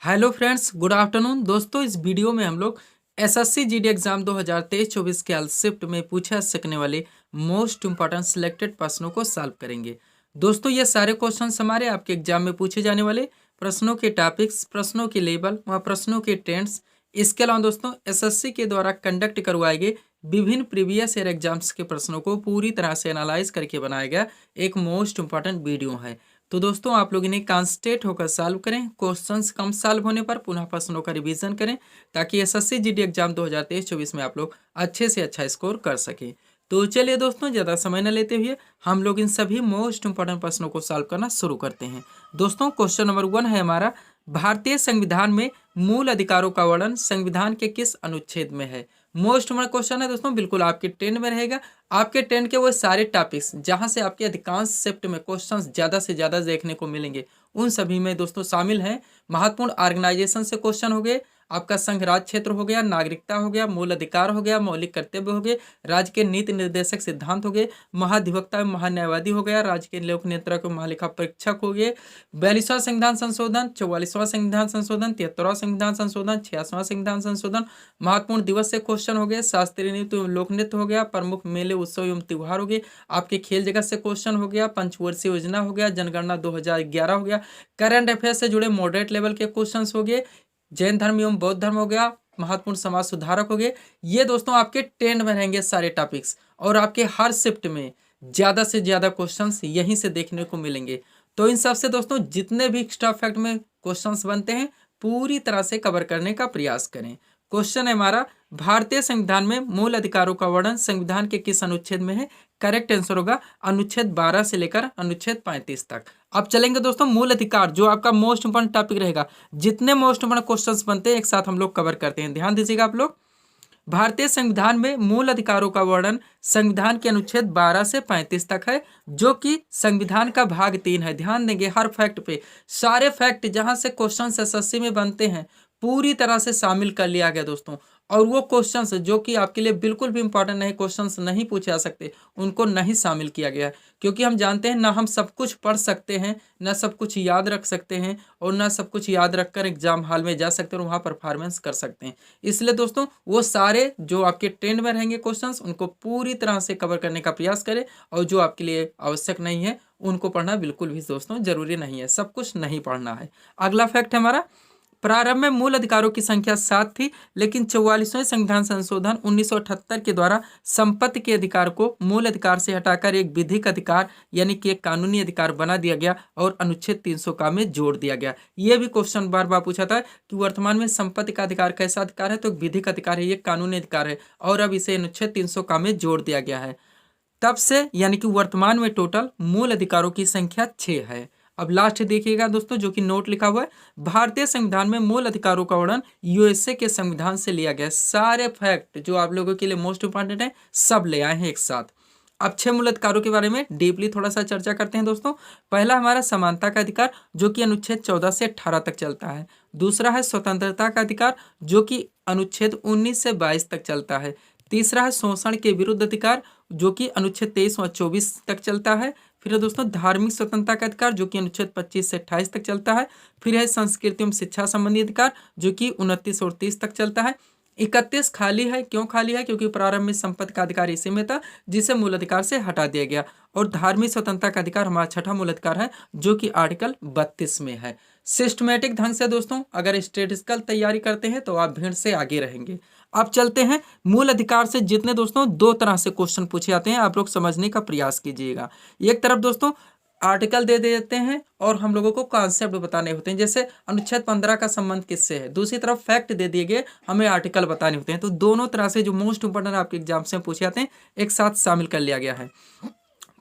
Hello friends, good afternoon. दोस्तों, इस video में हम लोग एसएससी जीडी एग्जाम 2023-24 के एल शिफ्ट में पूछा सकने वाले मोस्ट इंपॉर्टेंट सिलेक्टेड प्रश्नों को सॉल्व करेंगे। दोस्तों, ये सारे क्वेश्चंस हमारे आपके एग्जाम में पूछे जाने वाले प्रश्नों के टॉपिक्स, प्रश्नों के लेवल व प्रश्नों के ट्रेंड्स। इसके अलावा दोस्तों, एसएससी के द्वारा कंडक्ट करवाए गए विभिन्न प्रीवियस ईयर एग्जाम्स के प्रश्नों को पूरी तरह से एनालाइज करके बनाया गया एक मोस्ट इंपॉर्टेंट वीडियो है। तो दोस्तों, आप लोग इन्हें कॉन्सेंट्रेट होकर सॉल्व करें। क्वेश्चंस कम सॉल्व होने पर पुनः प्रश्नों का रिवीजन करें ताकि एसएससी जीडी एग्जाम 2023-24 में आप लोग अच्छे से अच्छा स्कोर कर सकें। तो चलिए दोस्तों, ज़्यादा समय न लेते हुए हम लोग इन सभी मोस्ट इंपॉर्टेंट प्रश्नों को सॉल्व करना शुरू करते हैं। दोस्तों, क्वेश्चन नंबर 1 है हमारा, भारतीय संविधान में मूल अधिकारों का वर्णन संविधान के किस अनुच्छेद में है। मोस्ट इंपॉर्टेंट क्वेश्चन है दोस्तों, बिल्कुल आपके ट्रेंड में रहेगा। आपके ट्रेंड के वो सारे टॉपिक्स जहां से आपके अधिकांश शिफ्ट में क्वेश्चंस ज़्यादा से ज़्यादा देखने को मिलेंगे, उन सभी में दोस्तों शामिल हैं। महत्वपूर्ण ऑर्गेनाइजेशन से क्वेश्चन हो गए, आपका संघ राज क्षेत्र हो गया, नागरिकता हो गया, मूल अधिकार हो गया, मौलिक कर्तव्य हो गए, राज्य के नीति निर्देशक सिद्धांत हो गए, महाधिवक्ता एवं महान्यायवादी हो गया, राज्य के लोक नियंत्रक एवं महालेखा परीक्षक हो गए, 42वां संविधान संशोधन, 44वां संविधान संशोधन, 73वां संविधान संशोधन, 86वां संविधान संशोधन। महत्वपूर्ण दिवस से क्वेश्चन हो गए, शास्त्रीय नृत्य एवं लोक नृत्य हो गया, प्रमुख मेले उत्सव एवं त्योहार हो गए, आपके खेल जगत से क्वेश्चन हो गया, पंचवर्षीय योजना हो गया, जनगणना 2011 हो गया, करंट अफेयर से जुड़े मॉडरेट लेवल के क्वेश्चन हो गए, जैन धर्म एवं बौद्ध धर्म हो गया, महत्वपूर्ण समाज सुधारक हो गए। ये दोस्तों आपके ट्रेंड में रहेंगे सारे टॉपिक्स, और आपके हर शिफ्ट में ज़्यादा से ज़्यादा क्वेश्चंस यहीं से देखने को मिलेंगे। तो इन सब से दोस्तों जितने भी एक्स्ट्रा फैक्ट में क्वेश्चंस बनते हैं पूरी तरह से कवर करने का प्रयास करें। क्वेश्चन है हमारा, भारतीय संविधान में मूल अधिकारों का वर्णन संविधान के किस अनुच्छेद में है। करेक्ट आंसर होगा अनुच्छेद 12 से लेकर अनुच्छेद 35 तक। अब चलेंगे दोस्तों मूल अधिकार, जो आपका मोस्ट इंपॉर्टेंट टॉपिक रहेगा। जितने मोस्ट इंपॉर्टेंट क्वेश्चंस बनते हैं एक साथ हम लोग कवर करते हैं, ध्यान दीजिएगा आप लोग। भारतीय संविधान में मूल अधिकारों का वर्णन संविधान के अनुच्छेद 12 से 35 तक है, जो कि संविधान का भाग 3 है। ध्यान देंगे हर फैक्ट पे, सारे फैक्ट जहां से क्वेश्चन एसएससी में बनते हैं पूरी तरह से शामिल कर लिया गया दोस्तों। और वो क्वेश्चंस जो कि आपके लिए बिल्कुल भी इंपॉर्टेंट नहीं, क्वेश्चंस नहीं पूछे जा सकते, उनको नहीं शामिल किया गया है। क्योंकि हम जानते हैं ना हम सब कुछ पढ़ सकते हैं, ना सब कुछ याद रख सकते हैं, और ना सब कुछ याद रखकर एग्जाम हॉल में जा सकते हैं और वहाँ परफॉर्मेंस कर सकते हैं। इसलिए दोस्तों वो सारे जो आपके ट्रेंड में रहेंगे क्वेश्चंस, उनको पूरी तरह से कवर करने का प्रयास करें, और जो आपके लिए आवश्यक नहीं है उनको पढ़ना बिल्कुल भी दोस्तों जरूरी नहीं है, सब कुछ नहीं पढ़ना है। अगला फैक्ट हमारा, प्रारंभ में मूल अधिकारों की संख्या 7 थी, लेकिन 44वें संविधान संशोधन 1978 के द्वारा संपत्ति के अधिकार को मूल अधिकार से हटाकर एक विधिक अधिकार यानी कि एक कानूनी अधिकार बना दिया गया और अनुच्छेद 300 का में जोड़ दिया गया। यह भी क्वेश्चन बार बार पूछा था कि वर्तमान में संपत्ति का अधिकार कैसा अधिकार है, तो एक विधिक अधिकार है, ये कानूनी अधिकार है, और अब इसे अनुच्छेद 300 का में जोड़ दिया गया है। तब से यानी कि वर्तमान में टोटल मूल अधिकारों की संख्या 6 है। अब लास्ट देखिएगा दोस्तों, जो कि नोट लिखा हुआ है, भारतीय संविधान में मूल अधिकारों का वर्णन यूएसए के संविधान से लिया गया। सारे फैक्ट जो आप लोगों के लिए मोस्ट इंपॉर्टेंट है सब ले आए हैं एक साथ। अब 6 मूल अधिकारों के बारे में डीपली थोड़ा सा चर्चा करते हैं दोस्तों। पहला हमारा समानता का अधिकार, जो कि अनुच्छेद 14 से 18 तक चलता है। दूसरा है स्वतंत्रता का अधिकार, जो कि अनुच्छेद 19 से 22 तक चलता है। तीसरा है शोषण के विरुद्ध अधिकार, जो कि अनुच्छेद 23 और 24 तक चलता है। फिर है दोस्तों धार्मिक स्वतंत्रता का अधिकार, जो कि अनुच्छेद 25 से 28 तक चलता है। फिर है संस्कृति एवं शिक्षा संबंधी अधिकार, जो कि 29 और 30 तक चलता है। 31 खाली है, क्यों खाली है, क्योंकि प्रारंभ में संपत्ति का अधिकार इसी में था जिसे मूल अधिकार से हटा दिया गया। और धार्मिक स्वतंत्रता का अधिकार हमारा छठा मूल अधिकार है, जो कि आर्टिकल 32 में है। सिस्टमेटिक ढंग से दोस्तों अगर स्टेटिस्टिकल तैयारी करते हैं तो आप भीड़ से आगे रहेंगे। अब चलते हैं मूल अधिकार से जितने दोस्तों 2 तरह से क्वेश्चन पूछे जाते हैं, आप लोग समझने का प्रयास कीजिएगा। एक तरफ दोस्तों आर्टिकल दे देते हैं और हम लोगों को कॉन्सेप्ट बताने होते हैं, जैसे अनुच्छेद 15 का संबंध किससे है। दूसरी तरफ फैक्ट दे दिए गए, हमें आर्टिकल बताने होते हैं। तो दोनों तरह से जो मोस्ट इंपोर्टेंट आपके एग्जाम से पूछे जाते हैं एक साथ शामिल कर लिया गया है।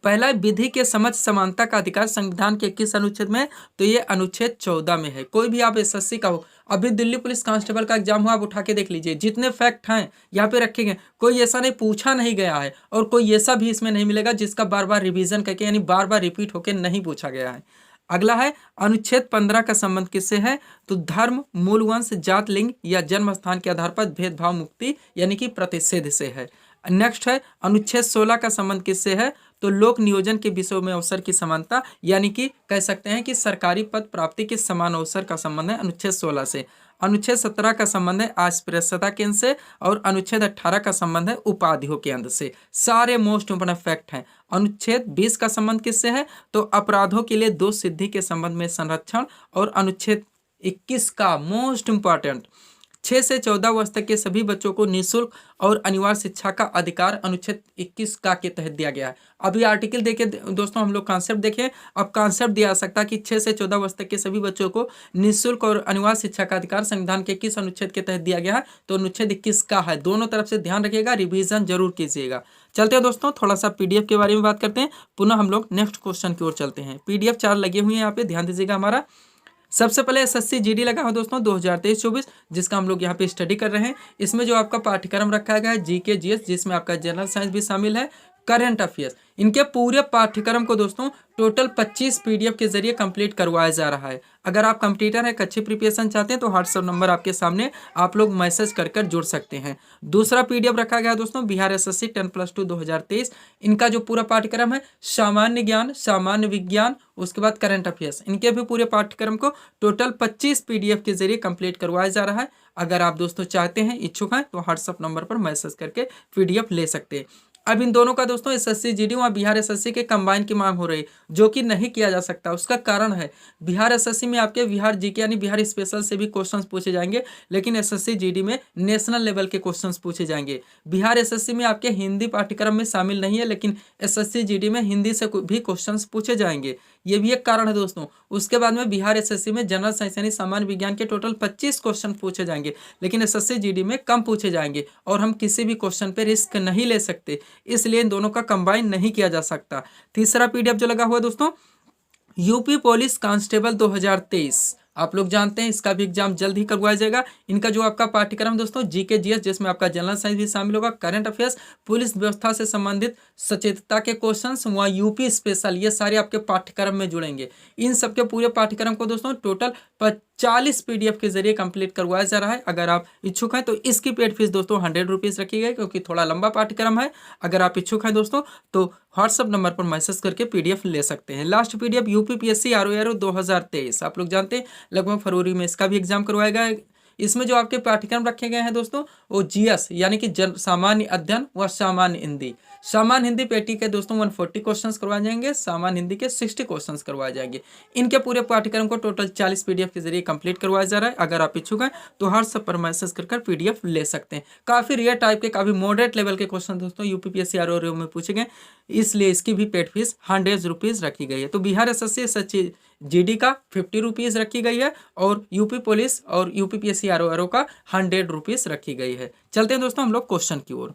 पहला, विधि के समझ समानता का अधिकार संविधान के किस अनुच्छेद में है, तो ये अनुच्छेद 14 में है। कोई भी आप एसएससी का हो, अभी दिल्ली पुलिस कांस्टेबल का एग्जाम हुआ, आप उठा के देख लीजिए, जितने फैक्ट हैं यहाँ पे रखे गए, कोई ऐसा नहीं पूछा नहीं गया है, और कोई ऐसा भी इसमें नहीं मिलेगा जिसका बार बार रिवीजन करके यानी बार बार रिपीट होकर नहीं पूछा गया है। अगला है अनुच्छेद 15 का संबंध किससे है, तो धर्म, मूल वंश, जात, लिंग या जन्म स्थान के आधार पर भेदभाव मुक्ति यानी कि प्रतिषेध से है। नेक्स्ट है अनुच्छेद 16 का संबंध किससे है, तो लोक नियोजन के विषयों में अवसर की समानता, यानी कि कह सकते हैं कि सरकारी पद प्राप्ति के समान अवसर का संबंध है अनुच्छेद 16 से। अनुच्छेद 17 का संबंध है अस्पृश्यता केंद्र से और अनुच्छेद 18 का संबंध है उपाधियों केंद्र से। सारे मोस्ट इंपोर्टेंट फैक्ट हैं। अनुच्छेद 20 का संबंध किससे है, तो अपराधों के लिए दोष सिद्धि के संबंध में संरक्षण, और अनुच्छेद 21 का मोस्ट इंपॉर्टेंट 6 से 14 वर्ष तक के सभी बच्चों को निःशुल्क और अनिवार्य शिक्षा का अधिकार अनुच्छेद 21 का के तहत दिया गया है। अभी आर्टिकल देखे दोस्तों, हम लोग कॉन्सेप्ट देखें। अब कॉन्सेप्ट दिया जा सकता है कि 6 से 14 वर्ष तक के सभी बच्चों को निःशुल्क और अनिवार्य शिक्षा का अधिकार संविधान के किस अनुच्छेद के तहत दिया गया है, तो अनुच्छेद 21 का है। दोनों तरफ से ध्यान रखिएगा, रिविजन जरूर कीजिएगा। चलते हैं दोस्तों, थोड़ा सा पीडीएफ के बारे में बात करते हैं। पुनः हम लोग नेक्स्ट क्वेश्चन की ओर चलते हैं। पीडीएफ 4 लगे हुए हैं यहाँ पे, ध्यान दीजिएगा हमारा। सबसे पहले एसएससी जीडी लगा है दोस्तों 2023-24, जिसका हम लोग यहाँ पे स्टडी कर रहे हैं। इसमें जो आपका पाठ्यक्रम रखा गया है जीके जीएस, जिसमें आपका जनरल साइंस भी शामिल है, करंट अफेयर्स, इनके पूरे पाठ्यक्रम को दोस्तों टोटल 25 पीडीएफ के जरिए कंप्लीट करवाया जा रहा है। अगर आप कंप्यूटर है, अच्छी प्रिपरेशन चाहते हैं तो व्हाट्सएप नंबर आपके सामने, आप लोग मैसेज कर जुड़ सकते हैं। दूसरा पीडीएफ रखा गया दोस्तों बिहार एसएससी 10+2 2023, इनका जो पूरा पाठ्यक्रम है सामान्य ज्ञान, सामान्य विज्ञान, उसके बाद करंट अफेयर्स, इनके भी पूरे पाठ्यक्रम को टोटल 25 पीडीएफ के जरिए कंप्लीट करवाया जा रहा है। अगर आप दोस्तों चाहते हैं, इच्छुक हैं, तो व्हाट्सएप नंबर पर मैसेज करके पीडीएफ ले सकते हैं। अब इन दोनों का दोस्तों एसएससी जीडी और बिहार एसएससी के कंबाइन की मांग हो रही है, जो कि नहीं किया जा सकता। उसका कारण है बिहार एसएससी में आपके बिहार जीके यानी बिहार स्पेशल से भी क्वेश्चंस पूछे जाएंगे, लेकिन एसएससी जीडी में नेशनल लेवल के क्वेश्चंस पूछे जाएंगे। बिहार एसएससी में आपके हिंदी पाठ्यक्रम में शामिल नहीं है, लेकिन एसएससी जीडी में हिंदी से भी क्वेश्चंस पूछे जाएंगे। ये भी एक कारण है दोस्तों। उसके बाद में बिहार एसएससी में जनरल साइंस यानी सामान्य विज्ञान के टोटल 25 क्वेश्चन पूछे जाएंगे, लेकिन एसएससी जीडी में कम पूछे जाएंगे, और हम किसी भी क्वेश्चन पे रिस्क नहीं ले सकते, इसलिए इन दोनों का कंबाइन नहीं किया जा सकता। तीसरा पीडीएफ जो लगा हुआ दोस्तों यूपी पुलिस कांस्टेबल 2023, आप लोग जानते हैं इसका भी एग्जाम जल्द ही करवाया जाएगा। इनका जो आपका पाठ्यक्रम दोस्तों जीके जीएस, जिसमें आपका जनरल साइंस भी शामिल होगा, करंट अफेयर्स, पुलिस व्यवस्था से संबंधित सचेतता के क्वेश्चंस, वहाँ यूपी स्पेशल, ये सारे आपके पाठ्यक्रम में जुड़ेंगे। इन सबके पूरे पाठ्यक्रम को दोस्तों टोटल 40 पीडीएफ के जरिए कंप्लीट करवाया जा रहा है। अगर आप इच्छुक हैं तो इसकी पेड फीस दोस्तों 100 रुपीज़ रखी गई, क्योंकि थोड़ा लंबा पाठ्यक्रम है। अगर आप इच्छुक हैं दोस्तों तो व्हाट्सएप नंबर पर मैसेज करके पीडीएफ ले सकते हैं। लास्ट पीडीएफ यूपीपीएससी आरओ 2023, आप लोग जानते हैं लगभग फरवरी में इसका भी एग्जाम करवाया गया। इसमें जो आपके पाठ्यक्रम रखे गए हैं दोस्तों वो जीएस यानी कि सामान्य अध्ययन व सामान्य हिंदी। सामान्य हिंदी पेटी के दोस्तों 140 क्वेश्चंस करवाए जाएंगे, सामान्य हिंदी के 60 क्वेश्चंस करवाए जाएंगे। इनके पूरे पाठ्यक्रम को टोटल 40 पीडीएफ के जरिए कंप्लीट करवाया जा रहा है। अगर आप इच्छुक हैं तो व्हाट्सएप पर मैसेज कर पीडीएफ ले सकते हैं। काफ़ी रेयर टाइप के, काफ़ी मॉडरेट लेवल के क्वेश्चन दोस्तों यूपीपीएससी आरओ में पूछे गए, इसलिए इसकी भी पेड फीस 100 रुपीज़ रखी गई है। तो बिहार एसएससी जीडी का 50 रुपीज़ रखी गई है, और यूपी पुलिस और यूपीपीएससी आरओ का 100 रुपीज़ रखी गई है। चलते हैं दोस्तों हम लोग क्वेश्चन की ओर।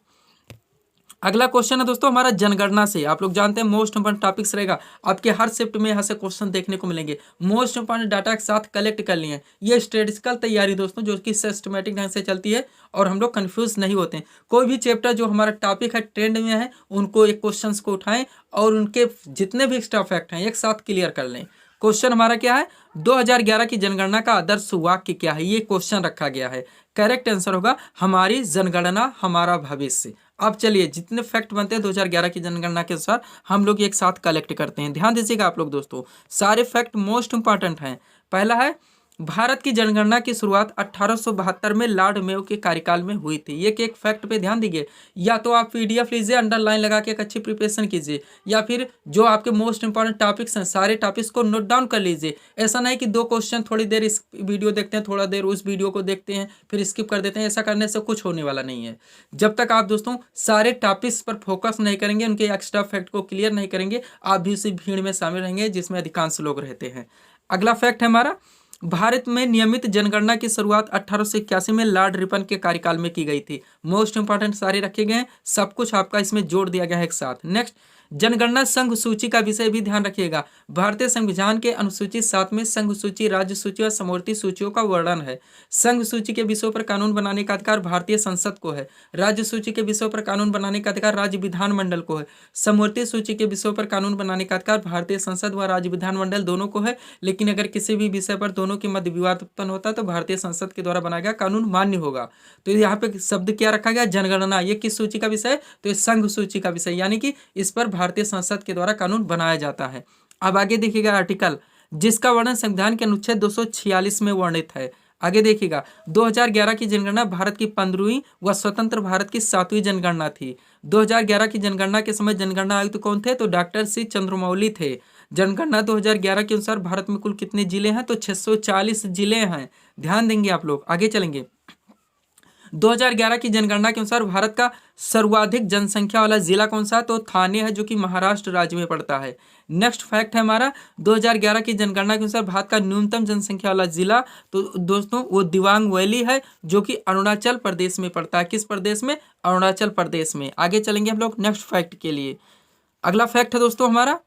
अगला क्वेश्चन है दोस्तों हमारा जनगणना से। आप लोग जानते हैं मोस्ट इंपोर्टेंट टॉपिक्स रहेगा, आपके हर शिफ्ट में यहाँ से क्वेश्चन देखने को मिलेंगे। मोस्ट इंपोर्टेंट डाटा के साथ कलेक्ट कर लिए हैं। ये स्टैटिस्टिकल तैयारी दोस्तों जो कि सिस्टमेटिक ढंग से चलती है, और हम लोग कंफ्यूज नहीं होते हैं। कोई भी चैप्टर जो हमारा टॉपिक है ट्रेंड में है, उनको एक क्वेश्चन को उठाएं और उनके जितने भी एक्स्ट्रा फैक्ट हैं एक साथ क्लियर कर लें। क्वेश्चन हमारा क्या है, 2011 की जनगणना का आदर्श वाक्य क्या है, ये क्वेश्चन रखा गया है। करेक्ट आंसर होगा हमारी जनगणना हमारा भविष्य। अब चलिए जितने फैक्ट बनते हैं 2011 की जनगणना के अनुसार हम लोग एक साथ कलेक्ट करते हैं। ध्यान दीजिएगा आप लोग दोस्तों, सारे फैक्ट मोस्ट इंपॉर्टेंट हैं। पहला है भारत की जनगणना की शुरुआत 1872 में लॉर्ड मेयो के कार्यकाल में हुई थी। ये एक फैक्ट पे ध्यान दीजिए। या तो आप पीडीएफ लीजिए, अंडरलाइन लगा के एक अच्छी प्रिपरेशन कीजिए, या फिर जो आपके मोस्ट इंपॉर्टेंट टॉपिक्स हैं सारे टॉपिक्स को नोट डाउन कर लीजिए। ऐसा नहीं कि 2 क्वेश्चन थोड़ी देर इस वीडियो देखते हैं, थोड़ा देर उस वीडियो को देखते हैं, फिर स्किप कर देते हैं। ऐसा करने से कुछ होने वाला नहीं है। जब तक आप दोस्तों सारे टॉपिक्स पर फोकस नहीं करेंगे, उनके एक्स्ट्रा फैक्ट को क्लियर नहीं करेंगे, आप भी उसी भीड़ में शामिल रहेंगे जिसमें अधिकांश लोग रहते हैं। अगला फैक्ट है हमारा, भारत में नियमित जनगणना की शुरुआत 1881 में लॉर्ड रिपन के कार्यकाल में की गई थी। मोस्ट इंपॉर्टेंट सारे रखे गए हैं, सब कुछ आपका इसमें जोड़ दिया गया है एक साथ। नेक्स्ट, जनगणना संघ सूची का विषय भी ध्यान रखिएगा। भारतीय संविधान के अनुसूची 7 में संघ सूची, राज्य सूची और समवर्ती सूचियों का वर्णन है। संघ सूची के विषयों पर कानून बनाने का अधिकार भारतीय संसद को है। राज्य सूची के विषयों पर कानून बनाने का अधिकार राज्य विधानमंडल को है। समवर्ती सूची के विषयों पर कानून बनाने का अधिकार भारतीय संसद व राज्य विधानमंडल दोनों को है, लेकिन अगर किसी भी विषय पर दोनों के मध्य विवाद उत्पन्न होता है तो भारतीय संसद के द्वारा बनाया गया कानून मान्य होगा। तो यहाँ पे शब्द क्या रखा गया, जनगणना। ये किस सूची का विषय है, तो ये संघ सूची का विषय, यानी कि इस पर भारतीय संसद के द्वारा कानून बनाया जाता है। अब आगे देखिएगा आर्टिकल जिसका वर्णन संविधान के अनुच्छेद 246 में वर्णित है। आगे देखिएगा 2011 की जनगणना भारत की 15वीं व स्वतंत्र भारत की 7वीं जनगणना थी। 2011 की जनगणना के समय जनगणना आयुक्त कौन थे? तो डॉक्टर सी चंद्रमौली थे। जनगणना 2011 के अनुसार भारत में कुल कितने जिले हैं? तो 640 जिले हैं। ध्यान देंगे आप लोग। आगे चलेंगे। 2011 की जनगणना के अनुसार भारत का सर्वाधिक जनसंख्या वाला जिला कौन सा? तो थाने है, जो कि महाराष्ट्र राज्य में पड़ता है। नेक्स्ट फैक्ट है हमारा 2011 की जनगणना के अनुसार भारत का न्यूनतम जनसंख्या वाला जिला तो दोस्तों वो दिबांग वैली है, जो कि अरुणाचल प्रदेश में पड़ता है। किस प्रदेश में? अरुणाचल प्रदेश में। आगे चलेंगे हम लोग नेक्स्ट फैक्ट के लिए। अगला फैक्ट है दोस्तों हमारा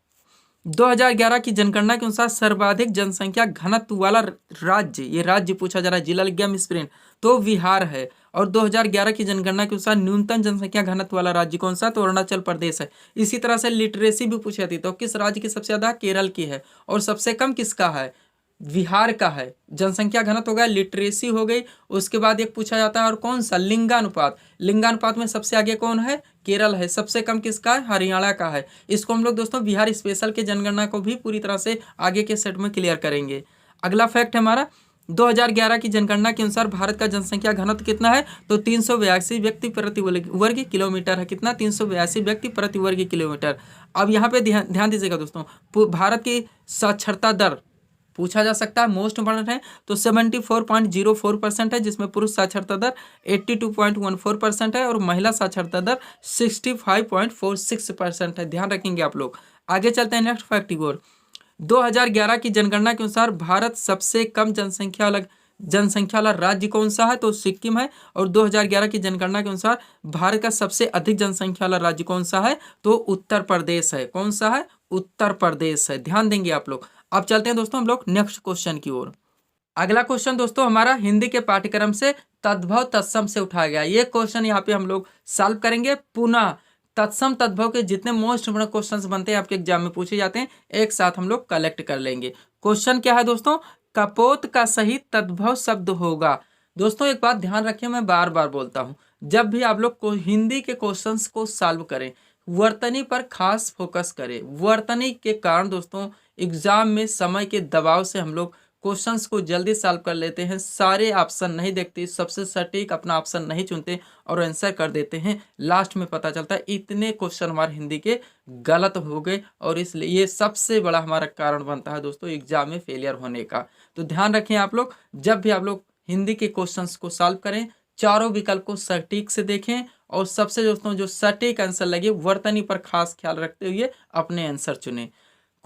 2011 की जनगणना के अनुसार सर्वाधिक जनसंख्या घनत्व वाला राज्य, ये राज्य पूछा जा रहा है, जिला लिख गया मिसप्रिंट, तो बिहार है। और 2011 की जनगणना के अनुसार न्यूनतम जनसंख्या घनत्व वाला राज्य कौन सा? तो अरुणाचल प्रदेश है। इसी तरह से लिटरेसी भी पूछी जाती, तो किस राज्य की सबसे ज्यादा? केरल की है। और सबसे कम किसका है? बिहार का है। जनसंख्या घनत्व हो गया, लिटरेसी हो गई, उसके बाद एक पूछा जाता है और कौन सा? लिंगानुपात। लिंगानुपात में सबसे आगे कौन है? केरल है। सबसे कम किसका है? हरियाणा का है। इसको हम लोग दोस्तों बिहार स्पेशल के जनगणना को भी पूरी तरह से आगे के सेट में क्लियर करेंगे। अगला फैक्ट है हमारा 2011 की जनगणना के अनुसार भारत का जनसंख्या घनत्व कितना है? तो 382 व्यक्ति प्रति वर्ग किलोमीटर है। कितना? 382 व्यक्ति प्रति वर्ग किलोमीटर। अब यहाँ पे ध्यान दीजिएगा दोस्तों, भारत की साक्षरता दर पूछा जा सकता है, मोस्ट इंपॉर्टेंट है, तो 74.04% है, जिसमें पुरुष साक्षरता दर 82.14% है और महिला साक्षरता दर 65.46% है। ध्यान रखेंगे आप लोग। आगे चलते हैं नेक्स्ट फैक्ट की ओर। 2011 की जनगणना के अनुसार भारत सबसे कम जनसंख्या वाला राज्य कौन सा है? तो सिक्किम है। और 2011 की जनगणना के अनुसार भारत का सबसे अधिक जनसंख्या वाला राज्य कौन सा है? तो उत्तर प्रदेश है। कौन सा है? उत्तर प्रदेश है। ध्यान देंगे आप लोग। अब चलते हैं दोस्तों हम लोग नेक्स्ट क्वेश्चन की ओर। अगला क्वेश्चन दोस्तों हमारा हिंदी के पाठ्यक्रम से तद्भव तत्सम से उठाया गया। ये क्वेश्चन यहाँ पे हम लोग सॉल्व करेंगे। पुनः तत्सम तद्भव के जितने मोस्ट इंपोर्टेंट क्वेश्चंस बनते हैं आपके एग्जाम में पूछे जाते हैं, एक साथ हम लोग कलेक्ट कर लेंगे। क्वेश्चन क्या है दोस्तों? कपोत का सही तद्भव शब्द होगा। दोस्तों एक बात ध्यान रखिए, मैं बार बार बोलता हूँ, जब भी आप लोग को हिंदी के क्वेश्चंस को सॉल्व करें, वर्तनी पर खास फोकस करें। वर्तनी के कारण दोस्तों एग्जाम में समय के दबाव से हम लोग क्वेश्चंस को जल्दी सॉल्व कर लेते हैं, सारे ऑप्शन नहीं देखते, सबसे सटीक अपना ऑप्शन नहीं चुनते और आंसर कर देते हैं। लास्ट में पता चलता है इतने क्वेश्चन हमारे हिंदी के गलत हो गए और इसलिए ये सबसे बड़ा हमारा कारण बनता है दोस्तों एग्जाम में फेलियर होने का। तो ध्यान रखें आप लोग, जब भी आप लोग हिंदी के क्वेश्चंस को सॉल्व करें, चारों विकल्प को सटीक से देखें और सबसे दोस्तों जो सटीक आंसर लगे वर्तनी पर खास ख्याल रखते हुए अपने आंसर चुने।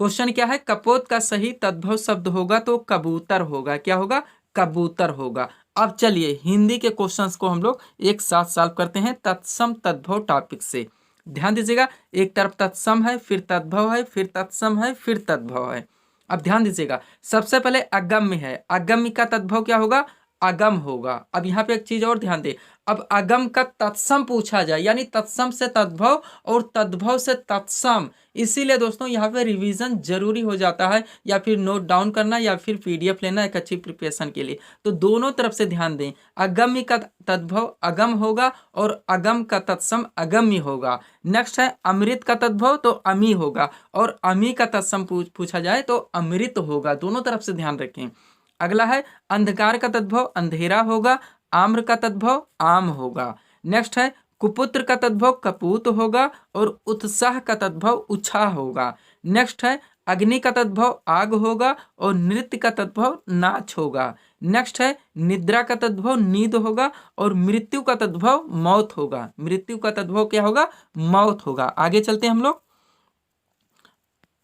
क्वेश्चन क्या है? कपोत का सही तद्भव शब्द होगा तो कबूतर होगा। क्या होगा? कबूतर होगा। अब चलिए हिंदी के क्वेश्चंस को हम लोग एक साथ सॉल्व करते हैं तत्सम तद्भव टॉपिक से। ध्यान दीजिएगा, एक तरफ तत्सम है, फिर तद्भव है, फिर तत्सम है, फिर तद्भव है। अब ध्यान दीजिएगा, सबसे पहले अगम्य है। अगम्य का तद्भव क्या होगा? अगम होगा। अब यहाँ पे एक चीज और ध्यान दे, अब अगम का तत्सम पूछा जाए, यानी तत्सम से तद्भव और तद्भव से तत्सम, इसीलिए दोस्तों यहाँ पे रिवीजन जरूरी हो जाता है, या फिर नोट डाउन करना या फिर पीडीएफ लेना एक अच्छी प्रिपरेशन के लिए। तो दोनों तरफ से ध्यान दें, अगम्य का तद्भव अगम होगा और अगम का तत्सम अगम्य होगा। नेक्स्ट है अमृत का तद्भव तो अमी होगा और अमी का तत्सम पूछा जाए तो अमृत होगा। दोनों तरफ से ध्यान रखें। अगला है अंधकार का तद्भव अंधेरा होगा, आम्र का तद्भव आम होगा। नेक्स्ट है कुपुत्र का तद्भव कपूत होगा और उत्साह का तद्भव उत्साह होगा। नेक्स्ट है अग्नि का तद्भव आग होगा और नृत्य का तद्भव नाच होगा। नेक्स्ट है निद्रा का तद्भव नींद होगा और मृत्यु का तद्भव मौत होगा। मृत्यु का तद्भव क्या होगा? मौत होगा। आगे चलते हैं हम लोग।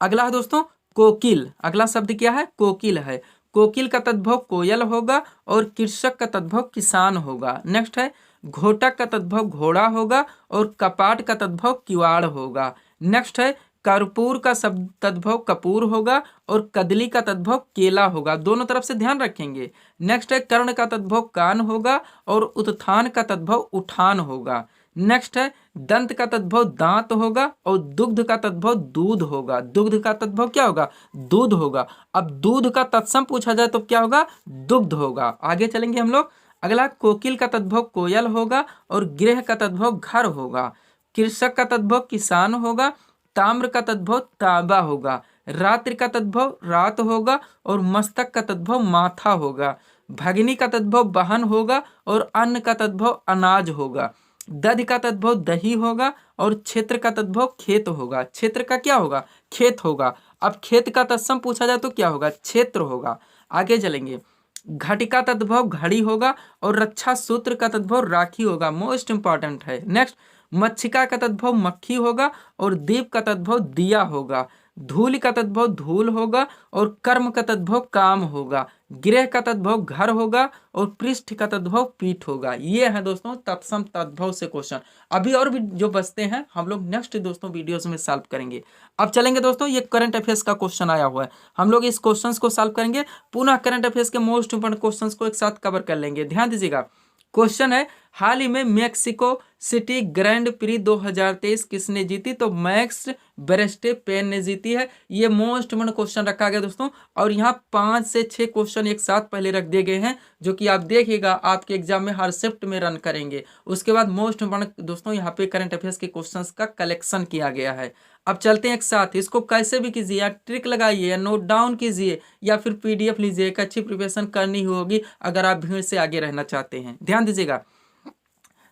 अगला है दोस्तों कोकिल। अगला शब्द क्या है? कोकिल है। कोकिल का तद्भव कोयल होगा और कृषक का तद्भव किसान होगा। नेक्स्ट है घोटक का तद्भव घोड़ा होगा और कपाट का तद्भव किवाड़ होगा। नेक्स्ट है कर्पूर का शब्द तद्भव कपूर होगा और कदली का तद्भव केला होगा। दोनों तरफ से ध्यान रखेंगे। नेक्स्ट है कर्ण का तद्भव कान होगा और उत्थान का तद्भव उठान होगा। नेक्स्ट है दंत का तद्भव दांत होगा और दुग्ध का तद्भव दूध होगा। दुग्ध का तद्भव क्या होगा? दूध होगा। अब दूध का तत्सम पूछा जाए तो क्या होगा? दुग्ध होगा। आगे चलेंगे हम लोग। अगला कोकिल का तद्भव कोयल होगा और गृह का तद्भव घर होगा। कृषक का तद्भव किसान होगा। ताम्र का तद्भव तांबा होगा, रात्रि का तद्भव रात होगा और मस्तक का तद्भव माथा होगा, भगिनी का तद्भव बहन होगा और अन्न का तद्भव अनाज होगा, दधि का तद्भव दही होगा और क्षेत्र का तद्भव खेत होगा। क्षेत्र का क्या होगा? खेत होगा। अब खेत का तत्सम पूछा जाए तो क्या होगा? क्षेत्र होगा। आगे चलेंगे, घटी का तद्भव घड़ी होगा और रक्षा सूत्र का तद्भव राखी होगा। मोस्ट इंपॉर्टेंट है। नेक्स्ट, मच्छिका का तद्भव मक्खी होगा और दीप का तद्भव दिया होगा, धूल का तद्भव धूल होगा और कर्म का तद्भव काम होगा, गृह का तद्भव घर होगा और पृष्ठ का तद्भव पीठ होगा। ये है दोस्तों तत्सम तद्भव से क्वेश्चन। अभी और भी जो बचते हैं हम लोग नेक्स्ट दोस्तों वीडियोस में सॉल्व करेंगे। अब चलेंगे दोस्तों, ये करंट अफेयर्स का क्वेश्चन आया हुआ है, हम लोग इस क्वेश्चंस को सॉल्व करेंगे। पुनः करंट अफेयर्स के मोस्ट इंपोर्टेंट क्वेश्चंस को एक साथ कवर कर लेंगे। ध्यान दीजिएगा, क्वेश्चन है हाल ही में मेक्सिको सिटी ग्रैंड प्री 2023 किसने जीती? तो मैक्स वेरस्टेपेन ने जीती है। ये मोस्ट इंपोर्टेंट क्वेश्चन रखा गया दोस्तों, और यहाँ 5 से 6 क्वेश्चन एक साथ पहले रख दिए गए हैं, जो कि आप देखिएगा आपके एग्जाम में हर शिफ्ट में रन करेंगे। उसके बाद मोस्ट इंपोर्टेंट दोस्तों यहाँ पे करंट अफेयर्स के क्वेश्चंस का कलेक्शन किया गया है। अब चलते हैं एक साथ, इसको कैसे भी कीजिए, या ट्रिक लगाइए या नोट डाउन कीजिए या फिर पीडीएफ लीजिए। एक अच्छी प्रिपरेशन करनी होगी अगर आप भीड़ से आगे रहना चाहते हैं। ध्यान दीजिएगा,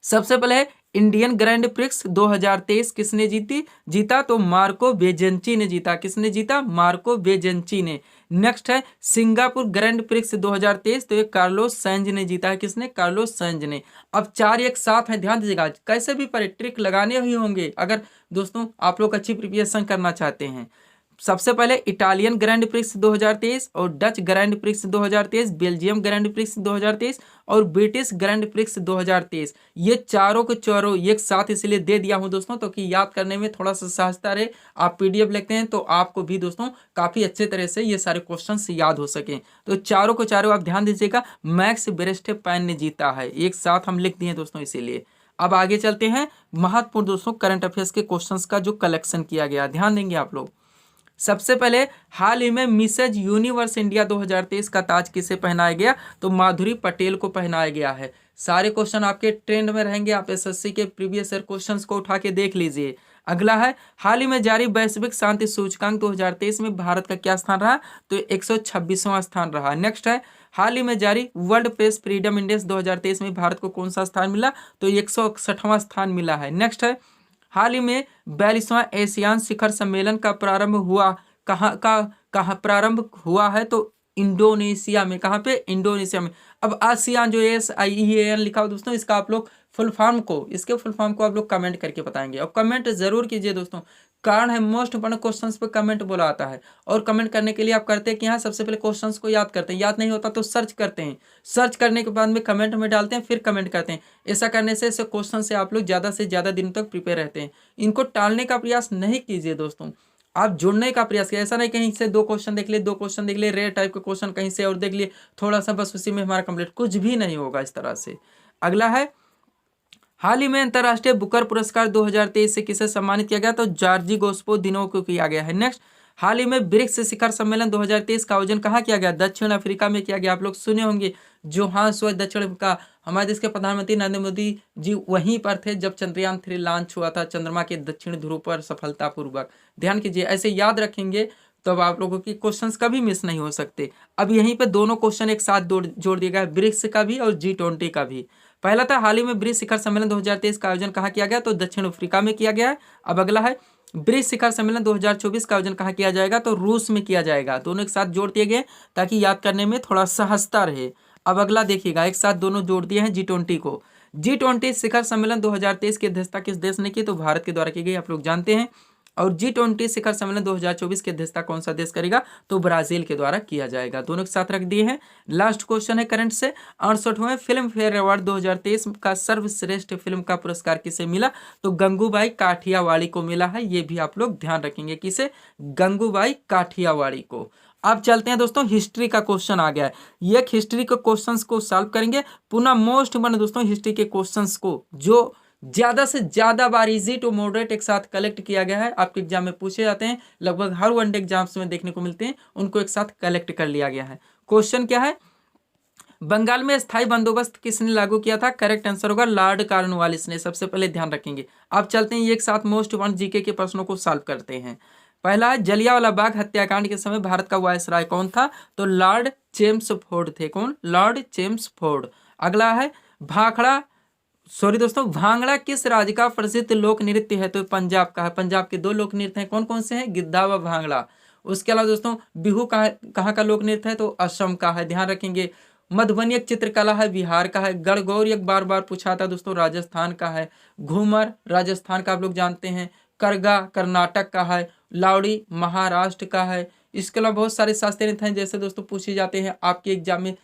सबसे पहले है इंडियन ग्रैंड प्रिक्स 2023 किसने जीता? तो मार्को बेजेंची ने जीता। किसने जीता? मार्को बेजेंची ने। नेक्स्ट है सिंगापुर ग्रैंड प्रिक्स 2023, तो ये कार्लोस सैंज ने जीता है। किसने? कार्लोस सैंज ने। अब 4 एक साथ हैं, ध्यान दीजिएगा, कैसे भी पर ट्रिक लगाने ही होंगे अगर दोस्तों आप लोग अच्छी प्रिपरेशन करना चाहते हैं। सबसे पहले इटालियन ग्रैंड प्रिक्स 2023 और Dutch grand prix 2023, Belgium grand prix 2023 और ब्रिटिश ग्रैंड प्रिक्स 2023। ये चारों के चारों एक साथ इसलिए दे दिया हूं दोस्तों, तो कि याद करने में थोड़ा सा सहजता रहे। आप पीडीएफ लिखते हैं तो आपको भी दोस्तों काफी अच्छे तरह से ये सारे क्वेश्चंस याद हो सकें। तो चारों को चारों आप ध्यान दीजिएगा, मैक्स वेरस्टेपेन ने जीता है, एक साथ हम लिख दिए दोस्तों इसीलिए। अब आगे चलते हैं, महत्वपूर्ण दोस्तों करंट अफेयर्स के क्वेश्चंस का जो कलेक्शन किया गया, ध्यान देंगे आप लोग। सबसे पहले हाल ही में मिसेज यूनिवर्स इंडिया 2023 का ताज किसे पहनाया गया? तो माधुरी पटेल को पहनाया गया है। सारे क्वेश्चन आपके ट्रेंड में रहेंगे, आप एसएससी के प्रीवियस ईयर क्वेश्चंस को उठा के देख लीजिए। अगला है हाल ही में जारी वैश्विक शांति सूचकांक 2023 में भारत का क्या स्थान रहा? तो 126वां स्थान रहा। नेक्स्ट है हाल ही में जारी वर्ल्ड प्रेस फ्रीडम इंडेक्स 2023 में भारत को कौन सा स्थान मिला? तो 161वां स्थान मिला है। नेक्स्ट है हाल ही में 42वां एशियान शिखर सम्मेलन का प्रारंभ हुआ कहाँ प्रारंभ हुआ है? तो इंडोनेशिया में। कहाँ पे? इंडोनेशिया में। अब आसियान जो ASEAN लिखा हो दोस्तों, इसका आप लोग इसके फुल फॉर्म को आप लोग कमेंट करके बताएंगे, और कमेंट जरूर कीजिए दोस्तों। कारण है मोस्ट इंपोर्टेंट क्वेश्चंस पे कमेंट बोला आता है, और कमेंट करने के लिए आप करते हैं कि यहाँ सबसे पहले क्वेश्चंस को याद करते हैं, याद नहीं होता तो सर्च करते हैं, सर्च करने के बाद में कमेंट में डालते हैं, फिर कमेंट करते हैं। ऐसा करने से ऐसे क्वेश्चन से आप लोग ज़्यादा से ज़्यादा दिनों तक प्रिपेयर रहते हैं। इनको टालने का प्रयास नहीं कीजिए दोस्तों, आप जुड़ने का प्रयास कीजिए। ऐसा नहीं कहीं से 2 क्वेश्चन देख लिए, रेयर टाइप के क्वेश्चन कहीं से और देख लिए, थोड़ा सा बस उसी में हमारा कंप्लीट, कुछ भी नहीं होगा इस तरह से। अगला है हाल ही में अंतर्राष्ट्रीय बुकर पुरस्कार 2023 से किसे सम्मानित किया गया? तो जॉर्जी गोस्पोदिनो को किया गया है। नेक्स्ट, हाल ही में ब्रिक्स शिखर सम्मेलन 2023 का आयोजन कहाँ किया गया? दक्षिण अफ्रीका में किया गया। आप लोग सुने होंगे जोहान्सबर्ग दक्षिण अफ्रीका। हमारे देश के प्रधानमंत्री नरेंद्र मोदी जी वहीं पर थे जब चंद्रयान 3 लॉन्च हुआ था चंद्रमा के दक्षिण ध्रुव पर सफलतापूर्वक। ध्यान कीजिए, ऐसे याद रखेंगे तब आप लोगों की क्वेश्चंस कभी मिस नहीं हो सकते। अब यहीं पे दोनों क्वेश्चन एक साथ जोड़ दिया गया है, ब्रिक्स का भी और G20 का भी। पहला था हाल ही में ब्रिक्स शिखर सम्मेलन 2023 का आयोजन कहाँ किया गया? तो दक्षिण अफ्रीका में किया गया है। अब अगला है ब्रिक्स शिखर सम्मेलन 2024 का आयोजन कहाँ किया जाएगा? तो रूस में किया जाएगा। दोनों एक साथ जोड़ दिए गए ताकि याद करने में थोड़ा सहजता रहे। अब अगला देखिएगा, एक साथ दोनों जोड़ दिए हैं G20 को। G20 शिखर सम्मेलन 2023 की अध्यक्षता किस देश ने की? तो भारत के द्वारा की गई, आप लोग जानते हैं। और G20 शिखर सम्मेलन 2024 की अध्यक्षता कौन सा देश करेगा? तो ब्राजील के द्वारा किया जाएगा। दोनों के साथ रख दिए हैं। लास्ट क्वेश्चन है करंट से, 68वें फिल्म फेयर अवार्ड 2023 का सर्वश्रेष्ठ फिल्म का पुरस्कार किसे मिला? तो गंगूबाई काठियावाड़ी को मिला है। ये भी आप लोग ध्यान रखेंगे, किसे? गंगूबाई काठियावाड़ी को। अब चलते हैं दोस्तों, हिस्ट्री का क्वेश्चन आ गया है। ये हिस्ट्री के क्वेश्चंस को सॉल्व करेंगे। पुनः मोस्ट इंपोर्टेंट दोस्तों हिस्ट्री के क्वेश्चंस को जो ज्यादा से ज्यादा बार इजी टू मॉडरेट एक साथ कलेक्ट किया गया है, आपके एग्जाम में पूछे जाते हैं, लगभग हर वनडे एग्जाम्स में देखने को मिलते हैं, उनको एक साथ कलेक्ट कर लिया गया है। क्वेश्चन क्या है? बंगाल में स्थायी बंदोबस्त किसने लागू किया था? करेक्ट आंसर होगा लॉर्ड कॉर्नवालिस ने। सबसे पहले ध्यान रखेंगे। अब चलते हैं एक साथ मोस्ट वन जीके के प्रश्नों को सॉल्व करते हैं। पहला, जलियांवाला बाग हत्याकांड के समय भारत का वायसराय कौन था? तो लॉर्ड चेम्सफोर्ड थे। कौन? Lord Chelmsford. अगला है भाखड़ा सॉरी दोस्तों, भांगड़ा किस राज्य का प्रसिद्ध लोक नृत्य है? तो पंजाब का है। पंजाब के दो लोक नृत्य हैं, कौन कौन से हैं? गिद्धा व भांगड़ा। उसके अलावा दोस्तों बिहू कहाँ का लोक नृत्य है? तो असम का है, ध्यान रखेंगे। मधुबनी एक चित्रकला है, बिहार का है। गणगौर एक बार बार पूछा था दोस्तों, राजस्थान का है। घूमर राजस्थान का आप लोग जानते हैं। करगा कर्नाटक का है। लावड़ी महाराष्ट्र का है। इसके अलावा बहुत सारे शास्त्रीय नृत्य हैं, जैसे दोस्तों पूछे जाते हैं आपके एग्जाम में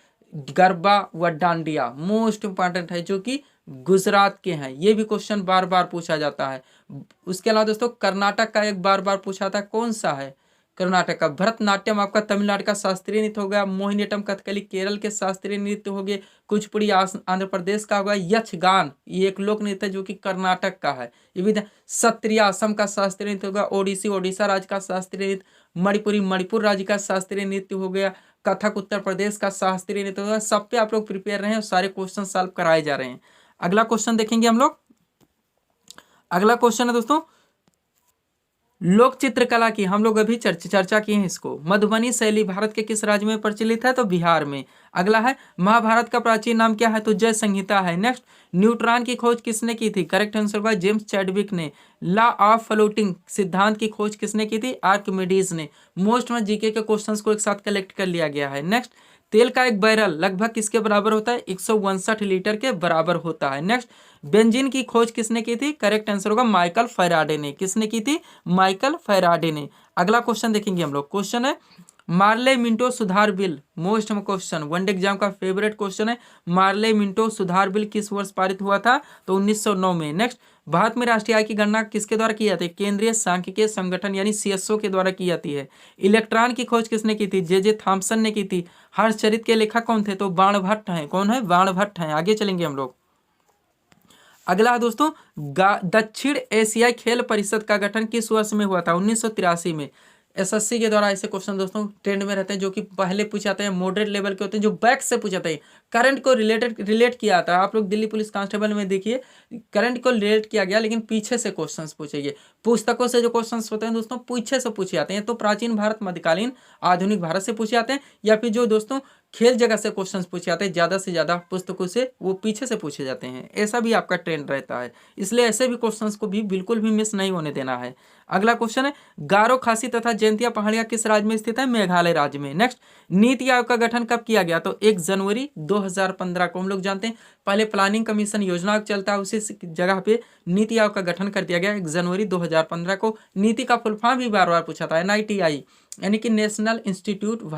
गरबा व डांडिया मोस्ट इंपॉर्टेंट है, जो कि गुजरात के हैं। ये भी क्वेश्चन बार बार पूछा जाता है। उसके अलावा दोस्तों कर्नाटक का एक बार बार पूछा था, कौन सा है? कर्नाटक का। भरतनाट्यम आपका तमिलनाडु का शास्त्रीय नृत्य हो गया। मोहिनीअट्टम कथकली केरल के शास्त्रीय नृत्य हो गए। कुचिपुड़ी आंध्र प्रदेश का होगा। यक्षगान ये एक लोक नृत्य है जो कि कर्नाटक का है। ये भी सत्रिया असम का शास्त्रीय नृत्य होगा। ओडिसी ओडिशा राज्य का शास्त्रीय नृत्य। मणिपुरी मणिपुर राज्य का शास्त्रीय नृत्य हो गया। कथक उत्तर प्रदेश का शास्त्रीय नृत्य होगा। सब पे आप लोग प्रिपेयर रहे हैं, सारे क्वेश्चन सॉल्व कराए जा रहे हैं। अगला क्वेश्चन देखेंगे हम लोग। अगला क्वेश्चन है दोस्तों लोक चित्रकला की। हम लोग अभी चर्चा किए हैं इसको। मधुबनी शैली भारत के किस राज्य में प्रचलित है? तो बिहार में। अगला है महाभारत का प्राचीन नाम क्या है? तो जय संहिता है। नेक्स्ट, न्यूट्रॉन की खोज किसने की थी? करेक्ट आंसर होगा जेम्स चैडविक ने। लॉ ऑफ फ्लोटिंग सिद्धांत की खोज किसने की थी? आर्किमिडीज ने। मोस्ट में जीके के क्वेश्चंस को एक साथ कलेक्ट कर लिया गया है। नेक्स्ट, तेल का एक बैरल लगभग किसके बराबर होता है? 162 लीटर के बराबर होता है। नेक्स्ट, बेंजीन की खोज किसने की थी? करेक्ट आंसर होगा माइकल फैराडे ने। किसने की थी? माइकल फैराडे ने। अगला क्वेश्चन देखेंगे हम लोग। क्वेश्चन है मार्ले मिंटो सुधार bill. Most question, one day exam का फेवरेट क्वेश्चन है। मार्ले मिंटो सुधार बिल किस वर्ष पारित हुआ था? तो 1909 में। नेक्स्ट, भारत में राष्ट्रीय आय की गणना किसके द्वारा की जाती है? केंद्रीय सांख्यिकीय संगठन यानी सीएसओ के द्वारा की जाती है। इलेक्ट्रॉन की खोज किसने की थी? जे थॉम्सन ने की थी। हर्षचरित के लेखक कौन थे? तो बाणभट्ट हैं। कौन है? बाणभट्ट हैं। आगे चलेंगे हम लोग। अगला है दोस्तों दक्षिण एशियाई खेल परिषद का गठन किस वर्ष में हुआ था? 1983 में। एसएससी के द्वारा ऐसे क्वेश्चन दोस्तों ट्रेंड में रहते हैं, जो कि पहले पूछे जाते हैं, मॉडरेट लेवल के होते हैं, जो बैक से पूछे जाते हैं। करंट को रिलेट किया था। आप लोग दिल्ली पुलिस कांस्टेबल में देखिए, करंट को रिलेट किया गया, लेकिन पीछे से क्वेश्चंस पूछे गए। पुस्तकों से जो क्वेश्चंस होते हैं दोस्तों पीछे से पूछे जाते हैं। तो प्राचीन भारत, मध्यकालीन, आधुनिक भारत से पूछे जाते हैं, या फिर जो दोस्तों खेल जगह से क्वेश्चंस पूछे जाते हैं, ज्यादा से ज्यादा पुस्तकों से वो पीछे से पूछे जाते हैं। ऐसा भी आपका ट्रेंड रहता है, इसलिए ऐसे भी क्वेश्चंस को भी बिल्कुल भी मिस नहीं होने देना है। अगला क्वेश्चन है गारो, खासी तथा जयंतिया पहाड़ियां किस राज्य में स्थित है? मेघालय राज्य में। नेक्स्ट, नीति आयोग का गठन कब किया गया? तो 1 जनवरी 2015 को। हम लोग जानते हैं पहले प्लानिंग कमीशन योजना आयोग चलता है, उसी जगह पे नीति आयोग का गठन कर दिया गया 1 जनवरी 2015 को। नीति का फुल फॉर्म भी बार बार पूछा था, NITI यानी कि national institute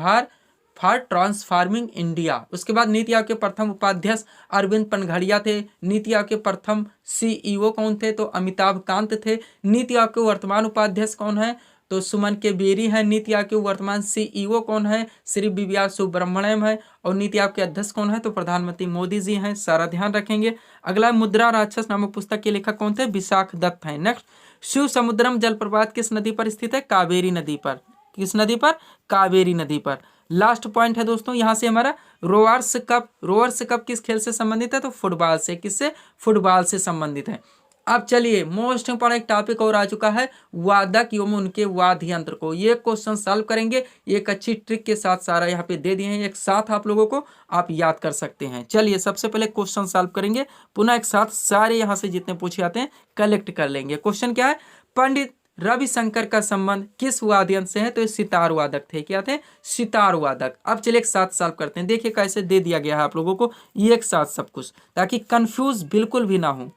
for transforming India. उसके बाद नीति आयोग के प्रथम उपाध्यक्ष अरविंद पनघड़िया थे। नीति आयोग के प्रथम CEO कौन थे? तो अमिताभ कांत थे। नीति आयोग के वर्तमान उपाध्यक्ष कौन है? तो सुमन के बेरी है। नीति आयोग के वर्तमान CEO कौन है? श्री BVR सुब्रमण्यम है। और नीति आयोग के अध्यक्ष कौन है? तो प्रधानमंत्री मोदी जी हैं। सारा ध्यान रखेंगे। अगला, मुद्रा राक्षस नामक पुस्तक के लेखक कौन थे? विशाख दत्त हैं। नेक्स्ट, शिव समुद्रम जलप्रपात किस नदी पर स्थित है? कावेरी नदी पर। किस नदी पर? कावेरी नदी पर। लास्ट पॉइंट है दोस्तों यहाँ से हमारा रोवर्स कप। रोवर्स कप किस खेल से संबंधित है? तो फुटबॉल से। किससे? फुटबॉल से संबंधित है। अब चलिए मोस्ट इंपॉर्टेंट टॉपिक और आ चुका है वादक एवं उनके वाद्य यंत्र को। ये क्वेश्चन सॉल्व करेंगे, एक अच्छी ट्रिक के साथ सारा यहाँ पे दे दिए हैं, एक साथ आप लोगों को आप याद कर सकते हैं। चलिए सबसे पहले क्वेश्चन सॉल्व करेंगे, पुनः एक साथ सारे यहाँ से जितने पूछे आते हैं कलेक्ट कर लेंगे। क्वेश्चन क्या है? पंडित रविशंकर का संबंध किस वाद्य यंत्र से है? तो सितार वादक थे। क्या थे? सितार वादक। अब चलिए एक साथ सॉल्व करते हैं। देखिए कैसे दे दिया गया है आप लोगों को ये एक साथ सब कुछ, ताकि कंफ्यूज बिल्कुल भी ना हो।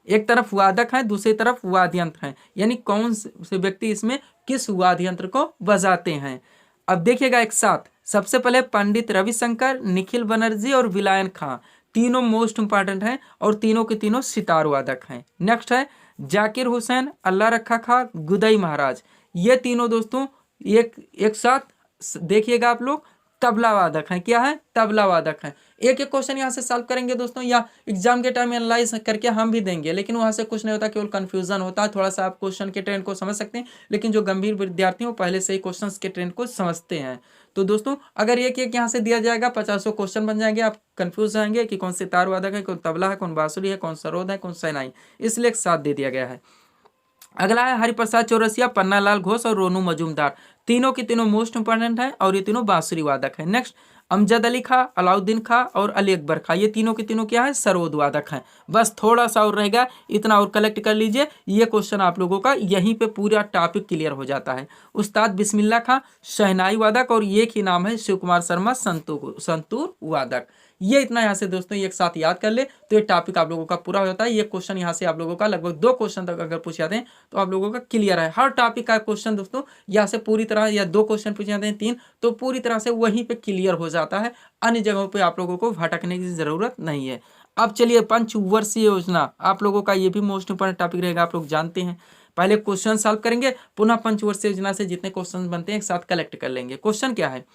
एक तरफ वादक है, दूसरी तरफ वाद्य यंत्र है, यानी कौन से व्यक्ति इसमें किस वाद्य यंत्र को बजाते हैं। अब देखिएगा एक साथ। सबसे पहले पंडित रविशंकर, निखिल बनर्जी और विलायन खां, तीनों मोस्ट इंपॉर्टेंट हैं और तीनों के तीनों सितार वादक हैं। नेक्स्ट है जाकिर हुसैन, अल्लाह रखा खां, गुदई महाराज। ये तीनों दोस्तों एक साथ देखिएगा आप लोग तबला वादक हैं। क्या है? तबला वादक हैं। एक एक क्वेश्चन यहाँ से सॉल्व करेंगे दोस्तों, या एग्जाम के टाइम एनालाइज करके हम भी देंगे, लेकिन वहाँ से कुछ नहीं होता, केवल कंफ्यूजन होता है। थोड़ा सा आप क्वेश्चन के ट्रेंड को समझ सकते हैं, लेकिन जो गंभीर विद्यार्थी हैं पहले से ही क्वेश्चन के ट्रेंड को समझते हैं। तो दोस्तों अगर एक एक यहाँ से दिया जाएगा 50 क्वेश्चन बन जाएंगे, आप कंफ्यूज जाएंगे कि कौन सितार वादक है, कौन तबला है, कौन बांसुरी है, कौन सरोद है, कौन शहनाई, इसलिए एक साथ दे दिया गया है। अगला है हरिप्रसाद चौरसिया, पन्नालाल घोष और रोनू मजूमदार, तीनों की तीनों मोस्ट इंपॉर्टेंट है और ये तीनों बांसुरी वादक है। नेक्स्ट अमजद अली खां, अलाउद्दीन खां और अली अकबर खां, ये तीनों के तीनों क्या है, सरोद वादक हैं। बस थोड़ा सा और रहेगा, इतना और कलेक्ट कर लीजिए, ये क्वेश्चन आप लोगों का यहीं पे पूरा टॉपिक क्लियर हो जाता है। उस्ताद बिस्मिल्लाह खां शहनाई वादक और ये ही नाम है शिव कुमार शर्मा संतूर वादक। ये इतना यहाँ से दोस्तों एक साथ याद कर ले तो ये टॉपिक आप लोगों का पूरा हो जाता है। ये क्वेश्चन यहाँ से आप लोगों का लगभग 2 क्वेश्चन तक अगर पूछ जाते हैं तो आप लोगों का क्लियर है। हर टॉपिक का क्वेश्चन दोस्तों यहाँ से पूरी तरह, या 2 क्वेश्चन पूछ जाते हैं 3, तो पूरी तरह से वहीं पे क्लियर हो जाता है। अन्य जगहों पे आप लोगों को भटकने की जरूरत नहीं है। अब चलिए पंचवर्षीय योजना, आप लोगों का ये भी मोस्ट इंपॉर्टेंट टॉपिक रहेगा, आप लोग जानते हैं। पहले क्वेश्चन सॉल्व करेंगे, पुनः पंचवर्षीय योजना से जितने क्वेश्चन बनते हैं एक साथ कलेक्ट कर लेंगे। क्वेश्चन क्या है,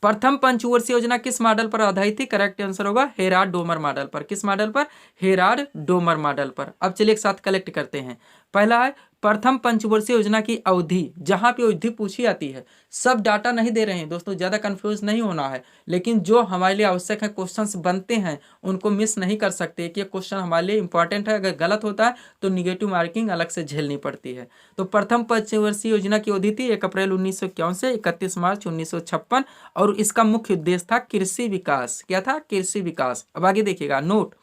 प्रथम पंचवर्षीय योजना किस मॉडल पर आधारित थी? करेक्ट आंसर होगा हेराल्ड डोमर मॉडल पर। किस मॉडल पर? हेराल्ड डोमर मॉडल पर। अब चलिए एक साथ कलेक्ट करते हैं। पहला है प्रथम पंचवर्षीय योजना की अवधि, जहां पे अवधि पूछी जाती है, सब डाटा नहीं दे रहे हैं दोस्तों, ज्यादा कंफ्यूज नहीं होना है, लेकिन जो हमारे लिए आवश्यक है क्वेश्चंस बनते हैं उनको मिस नहीं कर सकते कि ये क्वेश्चन हमारे लिए इंपॉर्टेंट है। अगर गलत होता है तो निगेटिव मार्किंग अलग से झेलनी पड़ती है। तो प्रथम पंचवर्षीय योजना की अवधि थी 1 अप्रैल 1951 से 31 मार्च 1956 और इसका मुख्य उद्देश्य था कृषि विकास। क्या था? कृषि विकास। अब आगे देखिएगा नोट,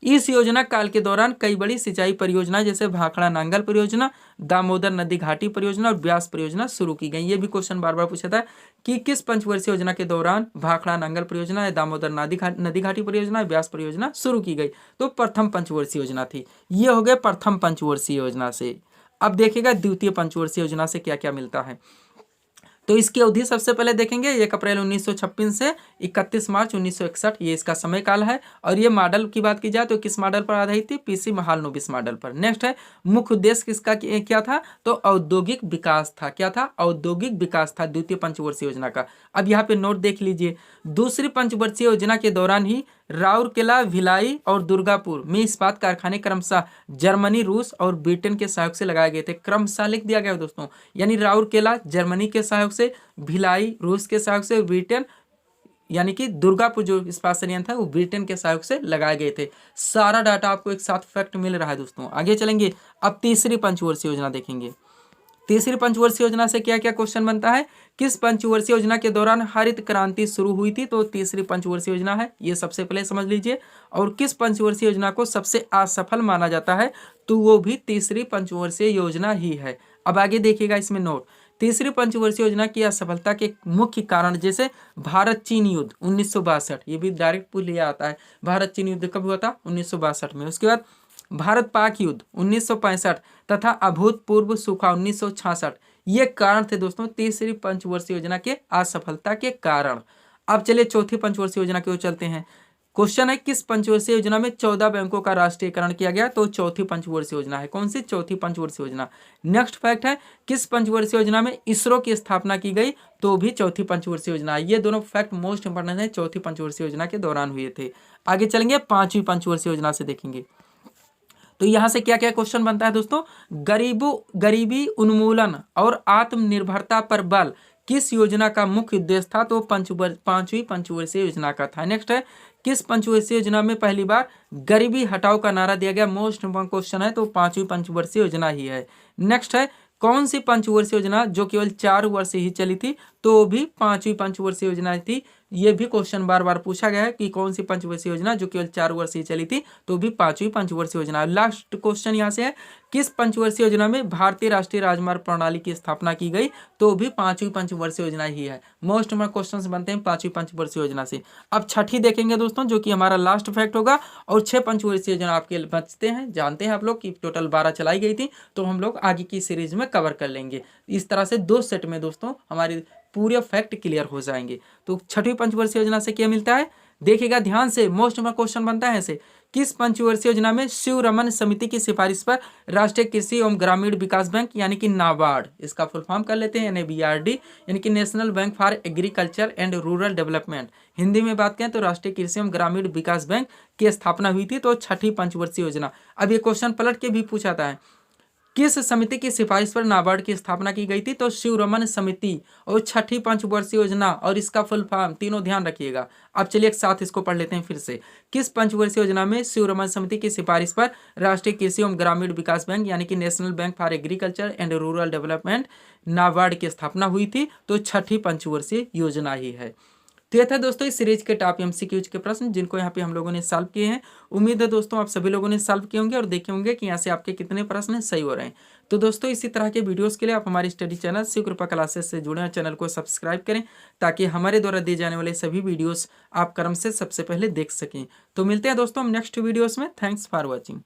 इस योजना काल के दौरान कई बड़ी सिंचाई परियोजना जैसे भाखड़ा नांगल परियोजना, दामोदर नदी घाटी परियोजना और ब्यास परियोजना शुरू की गई। ये भी क्वेश्चन बार बार पूछा था कि किस पंचवर्षीय योजना के दौरान भाखड़ा नांगल परियोजना या दामोदर नदी घाटी परियोजना, ब्यास परियोजना शुरू की गई। तो प्रथम पंचवर्षीय योजना थी। ये हो गए प्रथम पंचवर्षीय योजना से। अब देखिएगा द्वितीय पंचवर्षीय योजना से क्या क्या मिलता है। तो इसकी अवधि सबसे पहले देखेंगे 1 अप्रैल 1956 से 31 मार्च 1961, ये इसका समय काल है। और ये मॉडल की बात की जाए तो किस मॉडल पर आधारित थी? पीसी महालनोबिस मॉडल पर। नेक्स्ट है मुख्य उद्देश्य किसका क्या था? तो औद्योगिक विकास था। क्या था? औद्योगिक विकास था द्वितीय पंचवर्षीय योजना का। अब यहाँ पे नोट देख लीजिए, दूसरी पंचवर्षीय योजना के दौरान ही राउरकेला, भिलाई और दुर्गापुर में इस्पात कारखाने क्रमशः जर्मनी, रूस और ब्रिटेन के सहयोग से लगाए गए थे। क्रमशः लिख दिया गया दोस्तों, यानी राउरकेला जर्मनी के सहयोग से, भिलाई रूस के सहयोग से, ब्रिटेन यानी कि दुर्गापुर जो इस्पात संयंत्र है वो ब्रिटेन के सहयोग से लगाए गए थे। सारा डाटा आपको एक साथ फैक्ट मिल रहा है दोस्तों। आगे चलेंगे, अब तीसरी पंचवर्षीय योजना देखेंगे। तीसरी पंचवर्षीय योजना से क्या क्या क्वेश्चन बनता है? किस पंचवर्षीय योजना के दौरान हरित क्रांति शुरू हुई थी? तो तीसरी पंचवर्षीय योजना है, ये सबसे पहले समझ लीजिए। और किस पंचवर्षीय योजना को सबसे असफल माना जाता है? तो वो भी तीसरी पंचवर्षीय योजना ही है। अब आगे देखिएगा इसमें नोट, तीसरी पंचवर्षीय योजना की असफलता के मुख्य कारण जैसे भारत चीन युद्ध 1962, ये भी डायरेक्ट पूछ लिया आता है। भारत चीन युद्ध कब हुआ था? 1962 में। उसके बाद भारत पाक युद्ध 1965 तथा अभूतपूर्व सूखा 1966, ये कारण थे दोस्तों तीसरी पंचवर्षीय योजना के असफलता के कारण। अब चलिए चौथी पंचवर्षीय योजना की ओर चलते हैं। क्वेश्चन है किस पंचवर्षीय योजना में 14 बैंकों का राष्ट्रीयकरण किया गया? तो चौथी पंचवर्षीय योजना है। कौन सी? चौथी पंचवर्षीय योजना। नेक्स्ट फैक्ट है किस पंचवर्षीय योजना में इसरो की स्थापना की गई? तो भी चौथी पंचवर्षीय योजना है। ये दोनों फैक्ट मोस्ट इंपोर्टेंट है, चौथी पंचवर्षीय योजना के दौरान हुए थे। आगे चलेंगे, पांचवी पंचवर्षीय योजना से देखेंगे। तो यहाँ से क्या क्या क्वेश्चन बनता है दोस्तों? गरीबी उन्मूलन और आत्मनिर्भरता पर बल किस योजना का मुख्य उद्देश्य था? तो पांचवी पंचवर्षीय योजना का था। नेक्स्ट है किस पंचवर्षीय योजना में पहली बार गरीबी हटाओ का नारा दिया गया? मोस्ट इंपोर्टेंट क्वेश्चन है, तो पांचवी पंचवर्षीय योजना ही है। नेक्स्ट है कौन सी पंचवर्षीय योजना जो केवल 4 वर्ष ही चली थी? तो भी पांचवी पंचवर्षीय योजना थी। ये भी क्वेश्चन बार बार पूछा गया है कि कौन सी पंचवर्षीय योजना जो केवल 4 वर्ष ही चली थी? तो भी पांचवी पंचवर्षीय योजना। लास्ट क्वेश्चन यहाँ से है किस पंचवर्षीय योजना में भारतीय राष्ट्रीय राजमार्ग प्रणाली की स्थापना की गई? तो भी पांचवी पंचवर्षीय योजना ही है। मोस्ट इंपोर्टेंट क्वेश्चंस बनते हैं पांचवी पंचवर्षीय योजना से। अब छठी देखेंगे दोस्तों, जो कि हमारा लास्ट फैक्ट होगा। और 6 पंचवर्षीय योजना आपके बचते हैं। जानते हैं आप लोग कि टोटल 12 चलाई गई थी, तो हम लोग आगे की सीरीज में कवर कर लेंगे। इस तरह से 2 सेट में दोस्तों हमारी पूरे फैक्ट क्लियर हो जाएंगे। तो छठी पंचवर्षीय योजना से क्या मिलता है? देखिएगा ध्यान से, मोस्ट इंपोर्टेंट क्वेश्चन बनता है ऐसे, किस पंचवर्षीय योजना में शिव रमन समिति की सिफारिश पर राष्ट्रीय कृषि एवं ग्रामीण विकास बैंक यानी कि नाबार्ड, इसका फुल फॉर्म कर लेते हैं NABRD, यानी कि national bank for agriculture and rural development, Hindi में बात करें तो राष्ट्रीय कृषि एवं ग्रामीण विकास बैंक की स्थापना हुई थी। तो छठी पंचवर्षीय योजना। अब ये क्वेश्चन पलट के भी पूछा था, किस समिति की सिफारिश पर नाबार्ड की स्थापना की गई थी? तो शिवरमन समिति और छठी पंचवर्षीय योजना और इसका फुल फॉर्म तीनों ध्यान रखिएगा। अब चलिए एक साथ इसको पढ़ लेते हैं फिर से। किस पंचवर्षीय योजना में शिवरमन समिति की सिफारिश पर राष्ट्रीय कृषि एवं ग्रामीण विकास बैंक यानी कि national bank for agriculture and rural development NABARD की स्थापना हुई थी? तो छठी पंचवर्षीय योजना ही है। तो ये था दोस्तों इस सीरीज के टॉप एमसीक्यूज के प्रश्न जिनको यहाँ पे हम लोगों ने सॉल्व किए हैं। उम्मीद है दोस्तों आप सभी लोगों ने सॉल्व किए होंगे और देखे होंगे कि यहाँ से आपके कितने प्रश्न सही हो रहे हैं। तो दोस्तों इसी तरह के वीडियोस के लिए आप हमारी स्टडी चैनल शिव कृपा क्लासेस से जुड़े हैं, चैनल को सब्सक्राइब करें ताकि हमारे द्वारा दिए जाने वाले सभी वीडियोस आप क्रम से सबसे पहले देख सकें। तो मिलते हैं दोस्तों हम नेक्स्ट वीडियोस में। Thanks for watching.